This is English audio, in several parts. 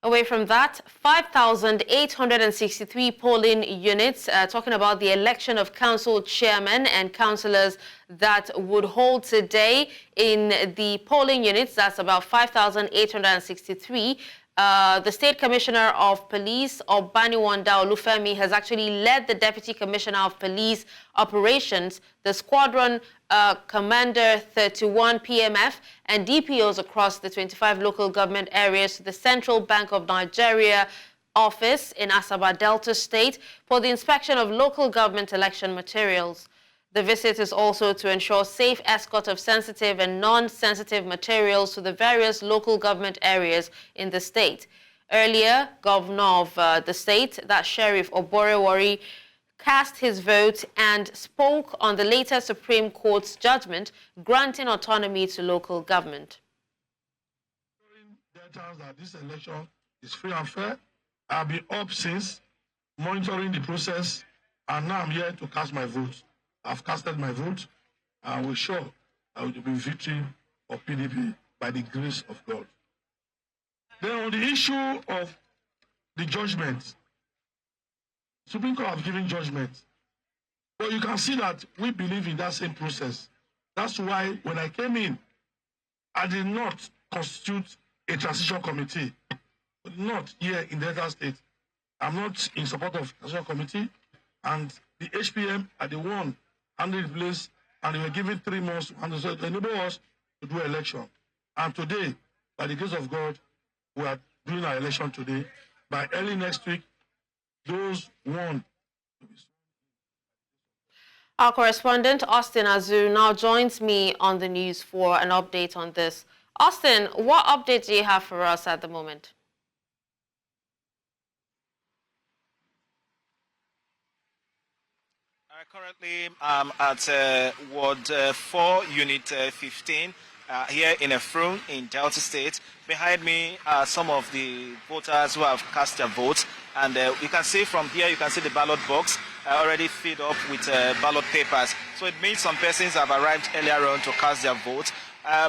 Away from that, 5,863 polling units, talking about the election of council chairmen and councillors that would hold today in the polling units. That's about 5,863. The State Commissioner of Police, Abaniwonda Olufemi, has actually led the Deputy Commissioner of Police Operations, the Squadron Commander 31 PMF, and DPOs across the 25 local government areas to the Central Bank of Nigeria office in Asaba, Delta State, for the inspection of local government election materials. The visit is also to ensure safe escort of sensitive and non-sensitive materials to the various local government areas in the state. Earlier, Governor of the state, that's Sheriff Oborevwori, cast his vote and spoke on the later Supreme Court's judgment granting autonomy to local government. That this election is free and fair. I've been up since, monitoring the process, and now I'm here to cast my vote. I've casted my vote, and we're sure I will be victory of PDP by the grace of God. Then on the issue of the judgment, Supreme Court have given judgment. But you can see that we believe in that same process. That's why when I came in, I did not constitute a transition committee. Not here in Delta State. I'm not in support of transition committee. And the HPM are the one handling the place, and they were given 3 months to handle. So they enable us to do election. And today, by the grace of God, we are doing our election today. By early next week, those won. Our correspondent, Austin Azu, now joins me on the news for an update on this. Austin, what update do you have for us at the moment? Currently, I'm at Ward 4, Unit 15, here in Efrun in Delta State. Behind me are some of the voters who have cast their votes. And you can see from here, you can see the ballot box already filled up with ballot papers. So it means some persons have arrived earlier on to cast their vote.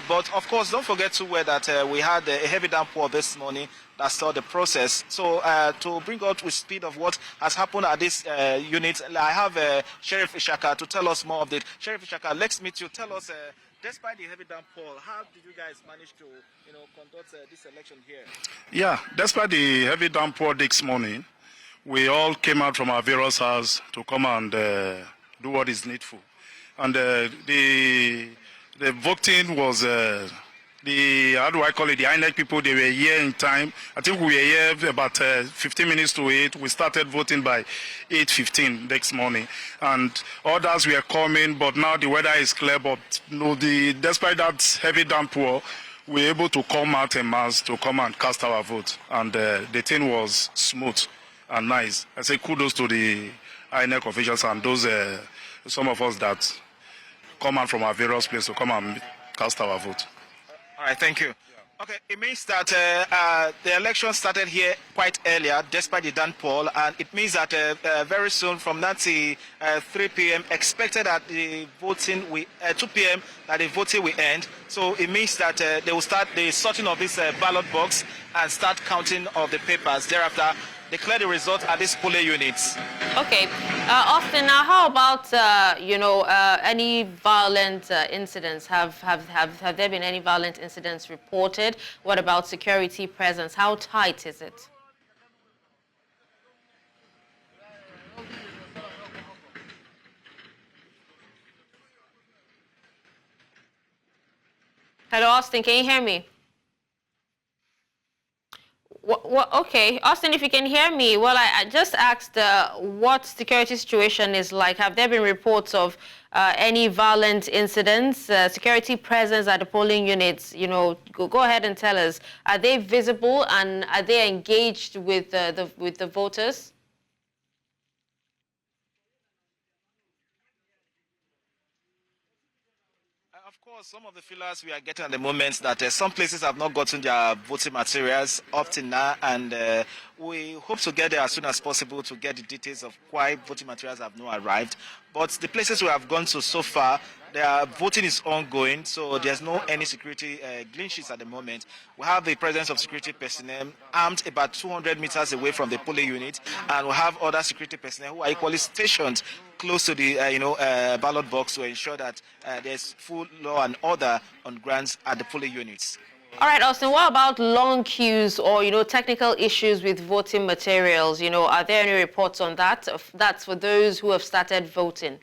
But of course, don't forget to that we had a heavy downpour this morning that started the process. So to bring out with speed of what has happened at this unit, I have Sheriff Ishaka to tell us more of it. Sheriff Ishaka, let's meet you. Tell us, despite the heavy downpour, how did you guys manage to, conduct this election here? Yeah, despite the heavy downpour this morning, we all came out from our various houses to come and do what is needful. And the voting was how do I call it? The INEC people, they were here in time. I think we were here about 15 minutes to 8. We started voting by 8:15 next morning. And others were coming, but now the weather is clear. But despite that heavy downpour, we were able to come out en masse to come and cast our vote. And the thing was smooth and nice. I say kudos to the INEC officials and those some of us that come out from our various places to come and cast our vote. All right, thank you. Okay, it means that the election started here quite earlier, despite the downpour, and it means that very soon, from now to 3 p.m., expected that the voting 2 p.m. that the voting will end. So it means that they will start the sorting of this ballot box and start counting of the papers. Thereafter, declare the result at these polling units. Okay, Austin. Now, how about any violent incidents? Have there been any violent incidents reported? What about security presence? How tight is it? Hello, Austin. Can you hear me? Okay, Austin, if you can hear me, well, I just asked what security situation is like. Have there been reports of any violent incidents, security presence at the polling units? Go ahead and tell us. Are they visible and are they engaged with the voters? Of course, some of the feelers we are getting at the moment that some places have not gotten their voting materials up to now, and we hope to get there as soon as possible to get the details of why voting materials have not arrived. But the places we have gone to so far, voting is ongoing, so there's no any security glitches at the moment. We have the presence of security personnel armed about 200 meters away from the polling unit, and we have other security personnel who are equally stationed close to the ballot box to ensure that there's full law and order on grounds at the polling units. All right, Austin, what about long queues or, technical issues with voting materials? Are there any reports on that? That's for those who have started voting.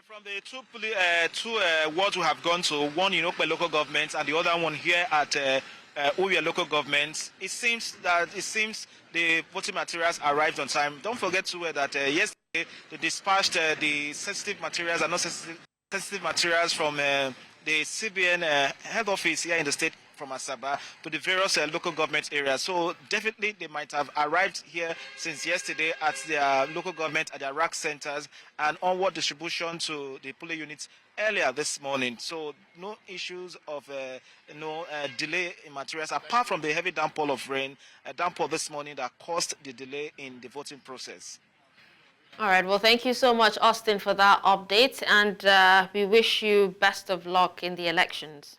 From the two wards we have gone to, one in Okpe local government and the other one here at Uwe local government, it seems the voting materials arrived on time. Don't forget to that yesterday they dispatched the sensitive materials and not sensitive materials from the CBN head office here in the state from Asaba to the various local government areas. So definitely they might have arrived here since yesterday at their local government, at their rack centers, and onward distribution to the polling units earlier this morning. So no issues of delay in materials apart from the heavy downpour of rain, a downpour this morning that caused the delay in the voting process. All right. Well, thank you so much, Austin, for that update, and we wish you best of luck in the elections.